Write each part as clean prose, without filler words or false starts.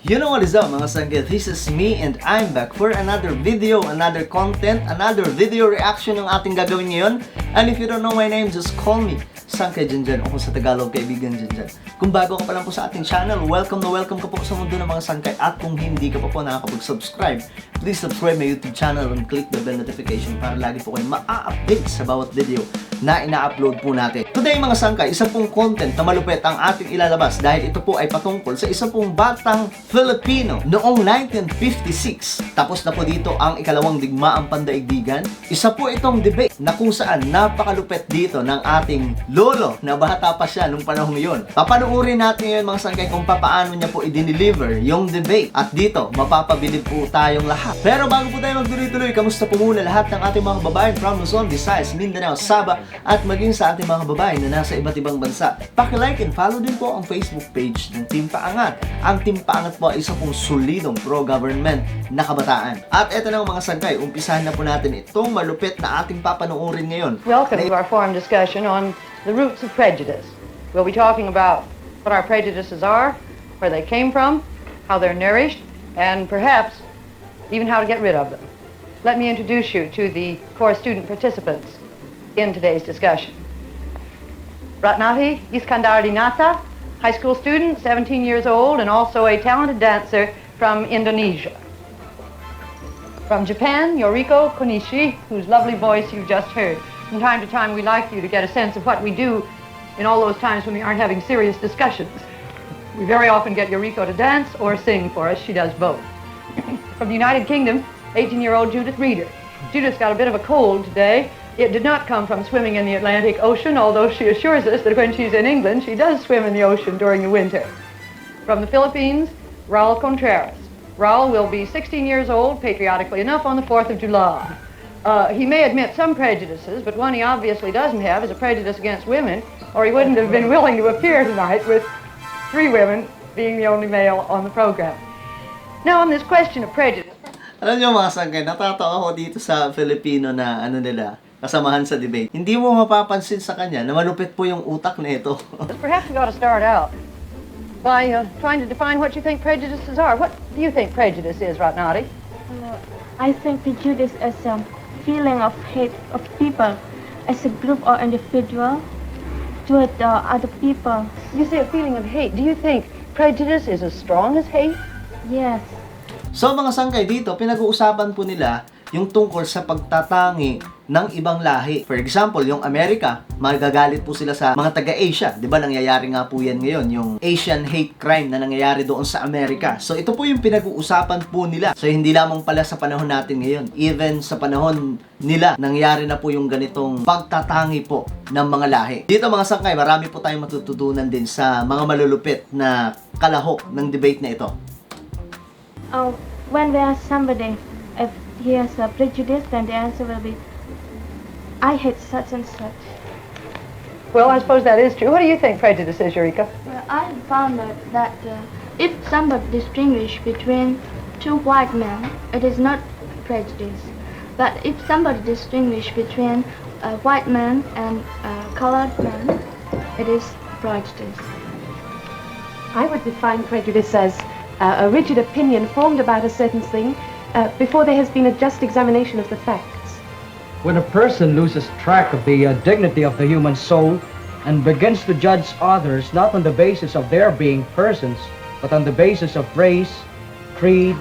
You know what is up mga Sangkay? This is me and I'm back for another video, another content, another video reaction ang ating gagawin ngayon. And if you don't know my name, just call me Sangkay Janjan o kung sa Tagalog, kaibigan Janjan. Kung bago ka pa lang po sa ating channel, welcome na welcome ka po sa mundo ng mga Sangkay. At kung hindi ka pa po nakakapag-subscribe, please subscribe my YouTube channel and click the bell notification para lagi po kayo ma-update sa bawat video na ina-upload po natin. Today mga Sangkay, isa pong content na malupit ang ating ilalabas dahil ito po ay patungkol sa isa pong batang Filipino noong 1956. Tapos na po dito ang ikalawang digmaang pandaigdigan. Isa po itong debate na kung saan napakalupit dito ng ating lolo na bata pa siya nung panahon yun. Papanoorin natin ngayon mga Sangkay kung paano niya po i-deliver yung debate. At dito, mapapabilib po tayong lahat. Pero bago po tayo magtuloy-tuloy, kamusta po muna lahat ng ating mga kababayan from Luzon, Visayas, Mindanao, Sabah, at maging sa ating mga kababayan na nasa iba't ibang bansa. Paki-like and follow din po ang Facebook page ng Team Paangat. Ang Team Paangat po ay isa pong solidong pro-government na kabataan. At eto na mga Sangkay, umpisahan na po natin itong malupit na ating papanoorin ngayon. Welcome to our forum discussion on the roots of prejudice. We'll be talking about what our prejudices are, where they came from, how they're nourished, and perhaps even how to get rid of them. Let me introduce you to the core student participants in today's discussion. Ratnati Iskandardinata, high school student, 17 years old, and also a talented dancer from Indonesia. From Japan, Yoriko Konishi, whose lovely voice you've just heard. From time to time, we like you to get a sense of what we do in all those times when we aren't having serious discussions. We very often get Yoriko to dance or sing for us. She does both. From the United Kingdom, 18-year-old Judith Reeder. Judith's got a bit of a cold today. It did not come from swimming in the Atlantic Ocean, although she assures us that when she's in England, she does swim in the ocean during the winter. From the Philippines, Raul Contreras. Raul will be 16 years old, patriotically enough, on the 4th of July. He may admit some prejudices, but one he obviously doesn't have is a prejudice against women, or he wouldn't have been willing to appear tonight with 3 women being the only male on the program. Now, on this question of prejudice... Alam niyo mga Sangkay, natatawa ako dito sa Filipino na nila, kasamahan sa debate. Hindi mo mapapansin sa kanya na malupit po yung utak na ito. Perhaps we ought to start out by trying to define what you think prejudices are. What do you think prejudice is, Ratnati? I think prejudice is a feeling of hate of people as a group or individual toward other people. You say a feeling of hate. Do you think prejudice is as strong as hate? Yes. So mga Sangkay, dito pinag-uusapan po nila yung tungkol sa pagtatangi ng ibang lahi. For example, yung Amerika, magagalit po sila sa mga taga-Asia. 'Di ba nangyayari nga po yan ngayon, yung Asian hate crime na nangyayari doon sa Amerika. So ito po yung pinag-uusapan po nila. So hindi lamang pala sa panahon natin ngayon, even sa panahon nila, nangyayari na po yung ganitong pagtatangi po ng mga lahi. Dito mga Sangkay, marami po tayong matututunan din sa mga malulupit na kalahok ng debate na ito. When there is somebody, if he has a prejudice, then the answer will be, I hate such and such. Well, I suppose that is true. What do you think prejudice is, Eureka? Well, I found out that if somebody distinguish between 2 white men, it is not prejudice. But if somebody distinguish between a white man and a colored man, it is prejudice. I would define prejudice as a rigid opinion formed about a certain thing before there has been a just examination of the facts. When a person loses track of the dignity of the human soul and begins to judge others not on the basis of their being persons, but on the basis of race, creed,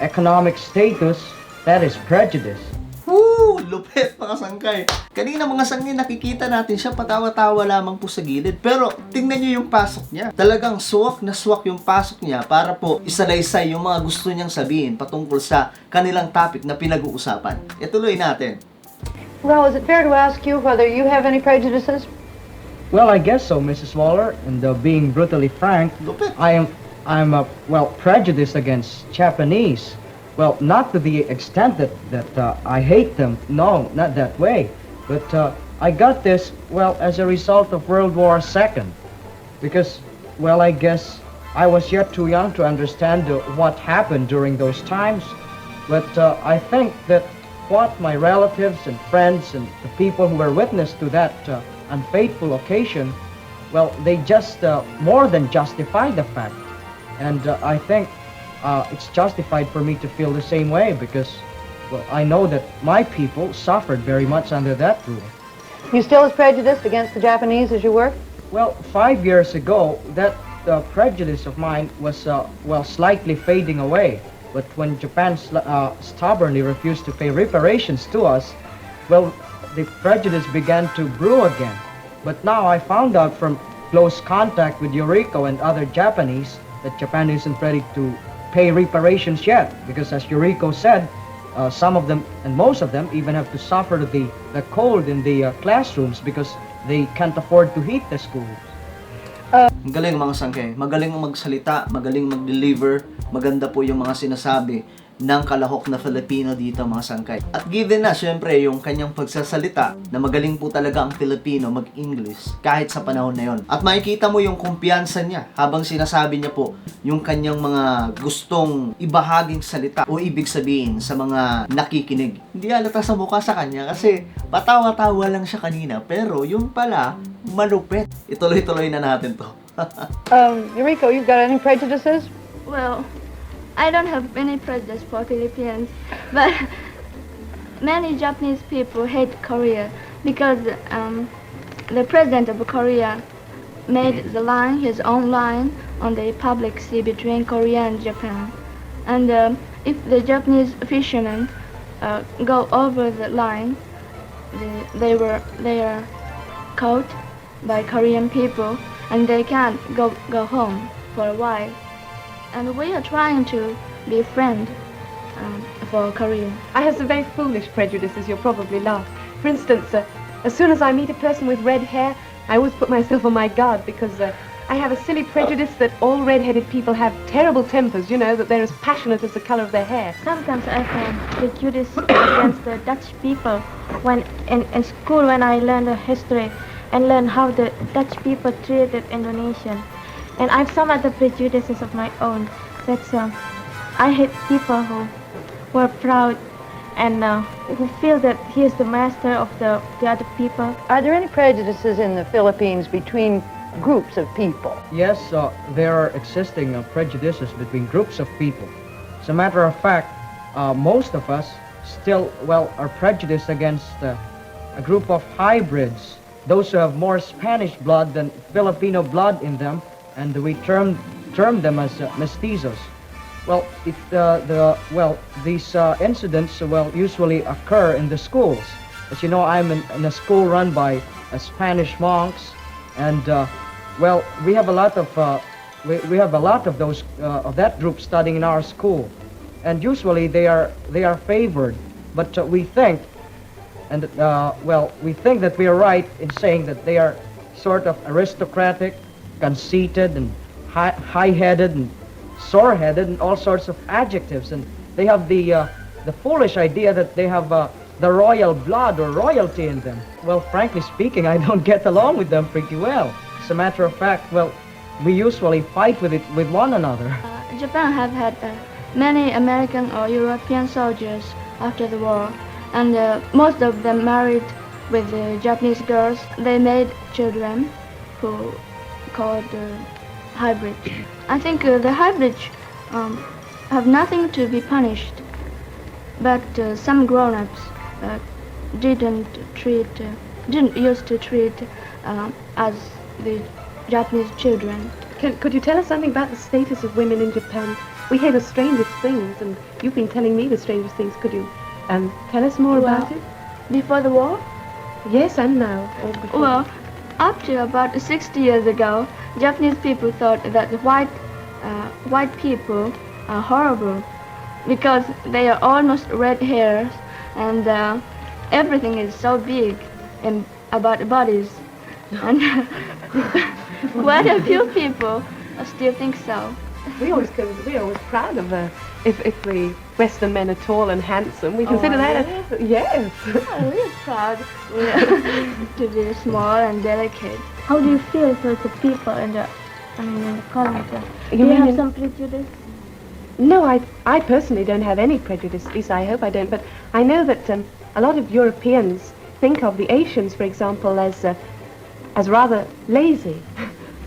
economic status, that is prejudice. Woo! Lupit mga Sangkay. Kanina mga Sangkay, nakikita natin siya patawa-tawa lamang po sa gilid. Pero tingnan niyo yung pasok niya. Talagang swak na swak yung pasok niya para po isalaysay yung mga gusto niyang sabihin patungkol sa kanilang topic na pinag-uusapan. Ituloy natin. Well, is it fair to ask you whether you have any prejudices? Well, I guess so, Mrs. Waller. And being brutally frank, Lupit. I'm prejudiced against Japanese. Well, not to the extent that I hate them. No, not that way. But I got this, well, as a result of World War II. Because, well, I guess I was yet too young to understand what happened during those times. But I think that what my relatives and friends and the people who were witness to that unfaithful occasion, well, they just more than justify the fact. And I think it's justified for me to feel the same way because, well, I know that my people suffered very much under that rule. You still as prejudiced against the Japanese as you were? Well, 5 years ago, that prejudice of mine was, well, slightly fading away. But when Japan stubbornly refused to pay reparations to us, well, the prejudice began to brew again. But now I found out from close contact with Yuriko and other Japanese that Japan isn't ready to pay reparations yet. Because as Yuriko said, some of them, and most of them, even have to suffer the cold in the classrooms because they can't afford to heat the schools. Magaling mga sangkay, magaling magsalita, magaling mag-deliver, maganda po yung mga sinasabi ng kalahok na Filipino dito mga sangkay. At given na syempre yung kanyang pagsasalita na magaling po talaga ang Filipino mag-English kahit sa panahon na yon. At makikita mo yung kumpiyansa niya habang sinasabi niya po yung kanyang mga gustong ibahaging salita o ibig sabihin sa mga nakikinig. Hindi halata sa mukha sa kanya kasi patawa-tawa lang siya kanina pero yung pala malupit. Ituloy-tuloy na natin to. Yuriko, you've got any prejudices? Well, I don't have any prejudice for Philippines, but many Japanese people hate Korea because the president of Korea made the line, his own line, on the public sea between Korea and Japan. And if the Japanese fishermen go over the line, they are caught by Korean people, and they can't go home for a while. And we are trying to be friend for Korea. I have some very foolish prejudices, you'll probably laugh. For instance, as soon as I meet a person with red hair, I always put myself on my guard because I have a silly prejudice that all red-headed people have terrible tempers, you know, that they're as passionate as the color of their hair. Sometimes I have prejudice against the Dutch people when in school when I learn the history and learn how the Dutch people treated Indonesian. And I've some other prejudices of my own. That's I hate people who are proud and who feel that he is the master of the other people. Are there any prejudices in the Philippines between groups of people? Yes, there are existing prejudices between groups of people. As a matter of fact, most of us still, well, are prejudiced against a group of hybrids, those who have more Spanish blood than Filipino blood in them, and we term them as mestizos. Well, these incidents usually occur in the schools. As you know, I'm in a school run by Spanish monks, and we have a lot of those of that group studying in our school, and usually they are favored. But we think that we are right in saying that they are sort of aristocratic, conceited, and high-headed, and sore-headed, and all sorts of adjectives. And they have the foolish idea that they have the royal blood or royalty in them. Well, frankly speaking, I don't get along with them pretty well. As a matter of fact, we usually fight with one another. Japan have had many American or European soldiers after the war, and most of them married with Japanese girls. They made children who called hybrids. I think the hybrids have nothing to be punished, but some grown-ups didn't used to treat as the Japanese children. Could you tell us something about the status of women in Japan? We hear the strangest things, and you've been telling me the strangest things. Could you tell us more about it? Before the war? Yes, and now. Or before. Well, up to about 60 years ago, Japanese people thought that the white people are horrible because they are almost red hairs and everything is so big about the bodies. And quite a few people still think so. We're always proud of if the Western men are tall and handsome. We consider that yes. We're proud to be small and delicate. How do you feel towards the people in the colony? Do you have some prejudice? No, I personally don't have any prejudice. At least I hope I don't. But I know that a lot of Europeans think of the Asians, for example, as rather lazy.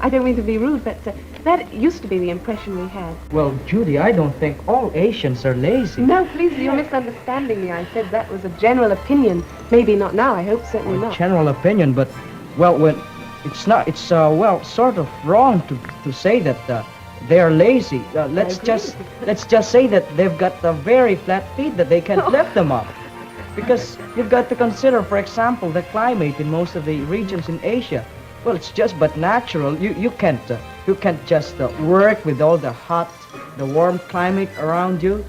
I don't mean to be rude, but That used to be the impression we had. Well, Judy, I don't think all Asians are lazy. No, please, you're misunderstanding me. I said that was a general opinion. Maybe not now, I hope certainly not. General opinion, but, well, when it's not, it's, well, sort of wrong to say that they are lazy. Let's just say that they've got very flat feet that they can't lift them up. Because you've got to consider, for example, the climate in most of the regions in Asia. Well, it's just but natural. You can't just work with all the warm climate around you.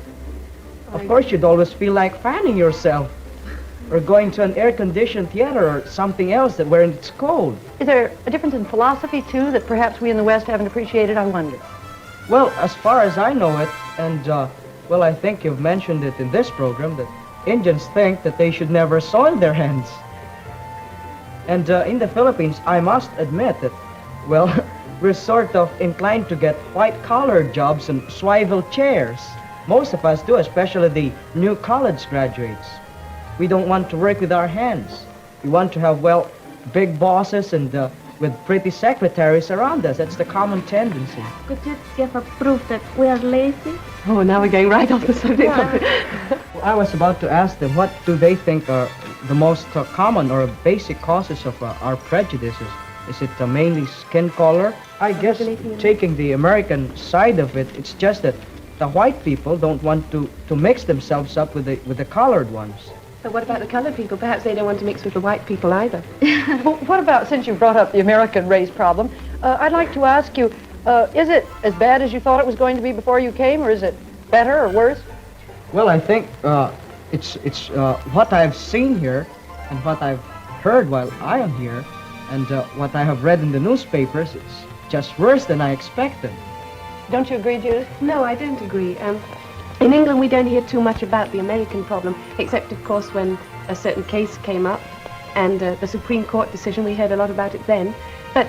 Of course, you'd always feel like fanning yourself, or going to an air-conditioned theater or something else where it's cold. Is there a difference in philosophy, too, that perhaps we in the West haven't appreciated, I wonder? Well, as far as I know it, and, well, I think you've mentioned it in this program, that Indians think that they should never soil their hands. And in the Philippines, I must admit that, well, we're sort of inclined to get white-collar jobs and swivel chairs. Most of us do, especially the new college graduates. We don't want to work with our hands. We want to have, well, big bosses and with pretty secretaries around us. That's the common tendency. Could you give a proof that we are lazy? Oh, now we're going right off the subject. I was about to ask them, what do they think are the most common or basic causes of our prejudices? Is it mainly skin color? I guess taking the American side of it, it's just that the white people don't want to mix themselves up with the colored ones. But what about the colored people? Perhaps they don't want to mix with the white people either. Well, what about, since you brought up the American race problem, I'd like to ask you, is it as bad as you thought it was going to be before you came, or is it better or worse? Well, I think it's what I've seen here and what I've heard while I am here and what I have read in the newspapers, it's just worse than I expected. Don't you agree, Judith? No, I don't agree. In England, we don't hear too much about the American problem, except, of course, when a certain case came up and the Supreme Court decision, we heard a lot about it then, but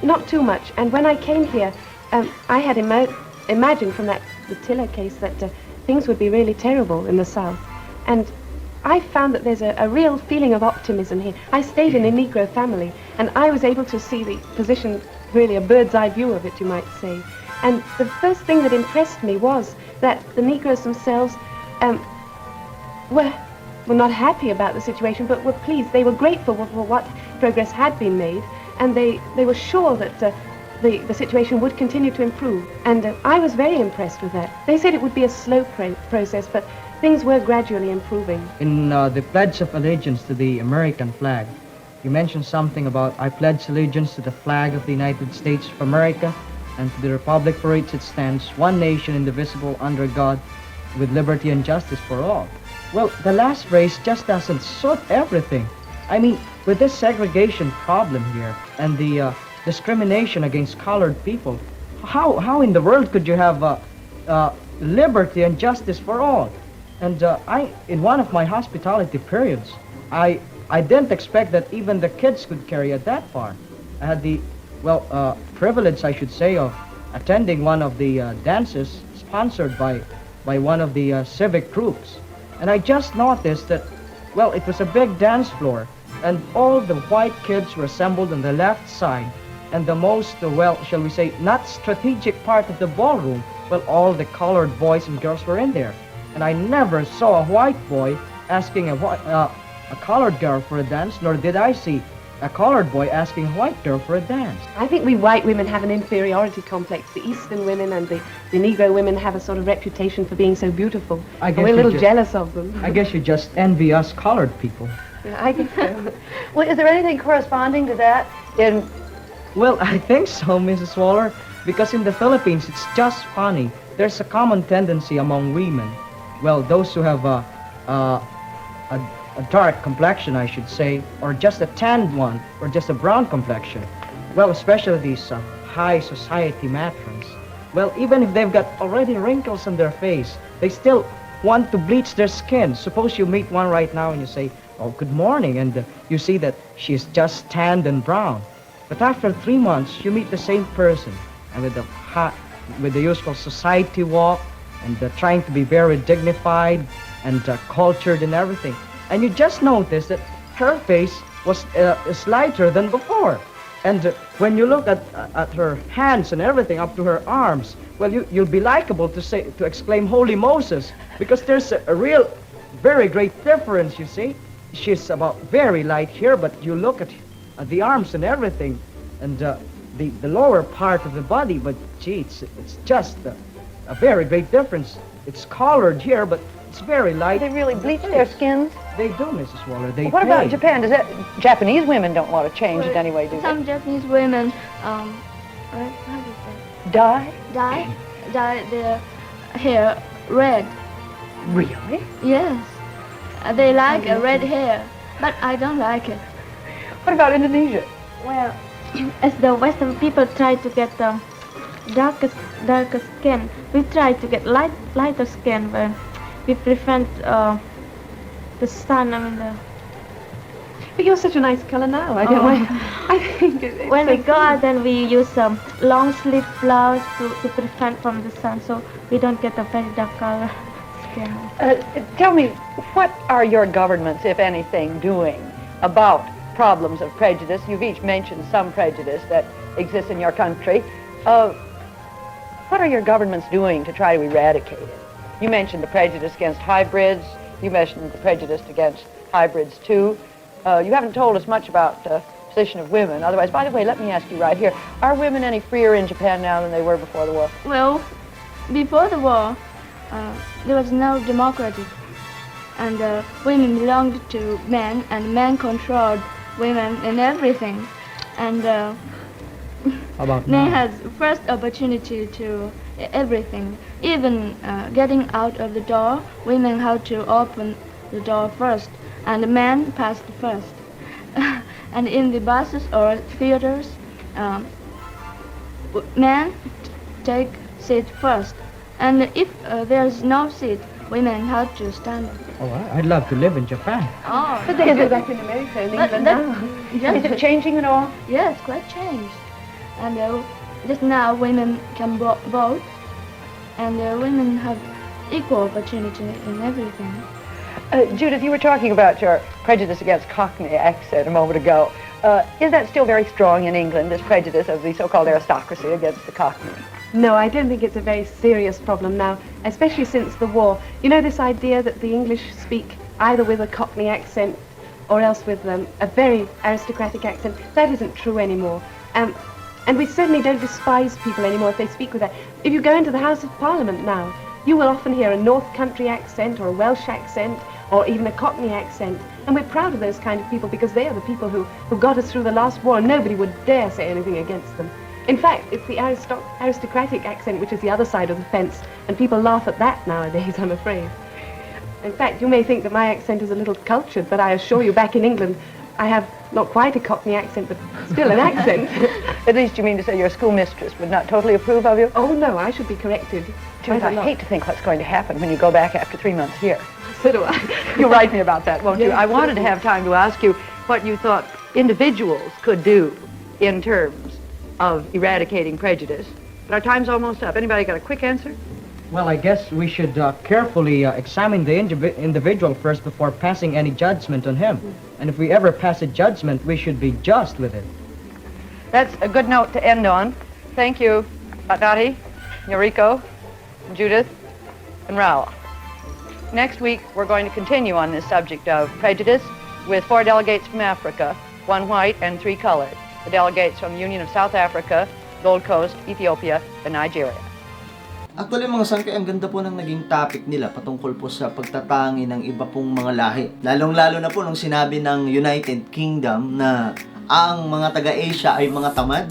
not too much. And when I came here, I had imagined from the Tiller case that things would be really terrible in the South. And I found that there's a real feeling of optimism here. I stayed in a Negro family, and I was able to see the position, really a bird's eye view of it, you might say. And the first thing that impressed me was that the Negroes themselves were not happy about the situation, but were pleased. They were grateful for what progress had been made, and they were sure that the situation would continue to improve. And I was very impressed with that. They said it would be a slow process, but things were gradually improving. In the Pledge of Allegiance to the American flag, you mentioned something about, I pledge allegiance to the flag of the United States of America and to the republic for which it stands, one nation indivisible under God, with liberty and justice for all. Well, the last phrase just doesn't suit everything. I mean, with this segregation problem here and the discrimination against colored people, how in the world could you have liberty and justice for all? And in one of my hospitality periods, I didn't expect that even the kids could carry it that far. I had the privilege, I should say, of attending one of the dances sponsored by one of the civic groups. And I just noticed that, well, it was a big dance floor, and all the white kids were assembled on the left side, and the most, shall we say, not strategic part of the ballroom, well, all the colored boys and girls were in there. And I never saw a white boy asking a colored girl for a dance, nor did I see a colored boy asking a white girl for a dance. I think we white women have an inferiority complex. The Eastern women and the Negro women have a sort of reputation for being so beautiful. I guess we're a little jealous of them. I guess you just envy us colored people. I guess so. Well, is there anything corresponding to that in... Well, I think so, Mrs. Waller, because in the Philippines, it's just funny. There's a common tendency among women, well, those who have a dark complexion, I should say, or just a tanned one, or just a brown complexion. Well, especially these high society matrons. Well, even if they've got already wrinkles on their face, they still want to bleach their skin. Suppose you meet one right now and you say, oh, good morning, and you see that she's just tanned and brown. But after 3 months, you meet the same person, and with the usual society walk, and trying to be very dignified and cultured and everything. And you just notice that her face was lighter than before. And when you look at her hands and everything up to her arms, well, you'll be likable to exclaim, "Holy Moses," because there's a real, very great difference. You see, she's about very light here, but you look at the arms and everything, and the lower part of the body. But gee, it's just a very great difference. It's colored here, but it's very light. They really bleach their skins? They do, Mrs. Waller. They What about pay. Japan? Japanese women don't want to change it anyway, do they? Some Japanese women, how do you say? Die? Dye their hair red. Really? Yes. They like red hair, but I don't like it. What about Indonesia? Well, as the Western people try to get the darker skin, we try to get lighter skin, but we prevent the sun. I mean, But you're such a nice colour now. I don't mind. I think it's when so we go cute. out, then we use long sleeve blouse to prevent from the sun, so we don't get a very dark color skin. Tell me, what are your governments, if anything, doing about problems of prejudice? You've each mentioned some prejudice that exists in your country. What are your governments doing to try to eradicate it? You mentioned the prejudice against hybrids. You mentioned the prejudice against hybrids, too. You haven't told us much about the position of women. Otherwise, by the way, let me ask you right here, are women any freer in Japan now than they were before the war? Well, before the war, there was no democracy, and women belonged to men, and men controlled women in everything, and How about men now? has first opportunity to everything. Even getting out of the door, women had to open the door first, and the men passed first. And in the buses or theaters, men take seat first. And if there's no seat, women have to stand. Oh, I'd love to live in Japan. Oh, But they do that in America and But England that- now. Is it changing at all? yes, quite changed. And just now women can vote, and women have equal opportunity in everything. Judith, you were talking about your prejudice against Cockney accent a moment ago. Is that still very strong in England, this prejudice of the so-called aristocracy against the Cockney? No, I don't think it's a very serious problem now, especially since the war. You know, this idea that the English speak either with a Cockney accent or else with a very aristocratic accent, that isn't true anymore. And we certainly don't despise people anymore if they speak with that. If you go into the House of Parliament now, you will often hear a North Country accent or a Welsh accent or even a Cockney accent. And we're proud of those kind of people because they are the people who got us through the last war, and nobody would dare say anything against them. In fact, it's the aristocratic accent which is the other side of the fence, and people laugh at that nowadays, I'm afraid. In fact, you may think that my accent is a little cultured, but I assure you back in England, I have not quite a Cockney accent, but still an accent. At least you mean to say your schoolmistress would not totally approve of you? Oh no, I should be corrected. Judith, I hate to think what's going to happen when you go back after 3 months here. So do I. You'll write me about that, won't you? Yes, I wanted to have time to ask you what you thought individuals could do in terms of eradicating prejudice. But our time's almost up. Anybody got a quick answer? Well, I guess we should carefully examine the individual first before passing any judgment on him. And if we ever pass a judgment, we should be just with it. That's a good note to end on. Thank you, Bata, Yoriko, Judith, and Raul. Next week, we're going to continue on this subject of prejudice with 4 delegates from Africa, 1 white and 3 colored. The delegates from the Union of South Africa, Gold Coast, Ethiopia, and Nigeria. Actually mga sangkay, ang ganda po ng naging topic nila patungkol po sa pagtatangi ng iba pong mga lahi. Lalong-lalo na po nung sinabi ng United Kingdom na ang mga taga-Asia ay mga tamad.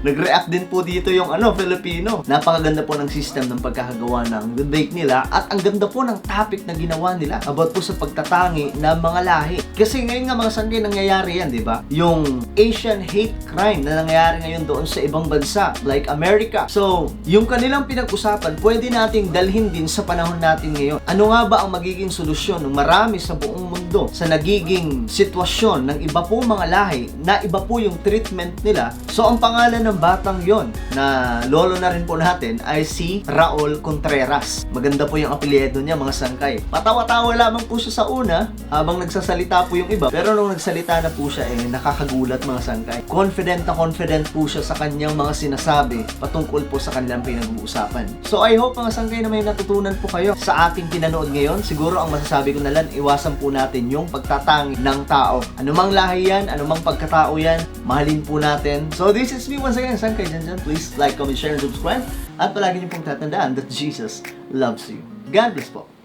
Nag-react din po dito yung Filipino. Napakaganda po ng system ng pagkakagawa ng debate nila at ang ganda po ng topic na ginawa nila about po sa pagtatangi ng mga lahi. Kasi ngayon nga mga sangkay nangyayari yan, di ba? Yung Asian hate crime na nangyayari ngayon doon sa ibang bansa like America. So, yung kanilang pinag-usapan, pwede nating dalhin din sa panahon natin ngayon. Ano nga ba ang magiging solusyon ng marami sa buong mundo sa nagiging sitwasyon ng iba po mga lahi na iba po yung treatment nila So ang pangalan ng batang yon na lolo na rin po natin ay si Raul Contreras. Maganda po yung apelyido niya, mga sangkay. Patawa-tawa lamang po siya sa una habang nagsasalita po yung iba. Pero nung nagsalita na po siya, nakakagulat, mga sangkay. Confident na confident po siya sa kanyang mga sinasabi patungkol po sa kanilang pinag-uusapan. So I hope, mga sangkay, na may natutunan po kayo sa ating pinanood ngayon. Siguro ang masasabi ko na lang, iwasan po natin yung pagtatangi ng tao. Anumang lahi yan, anumang pagkatao yan, mahalin po natin. So this is me once again, Sangkay Janjan. Please like, comment, share, and subscribe. At palagi niyo pong tatandaan that Jesus loves you. God bless po.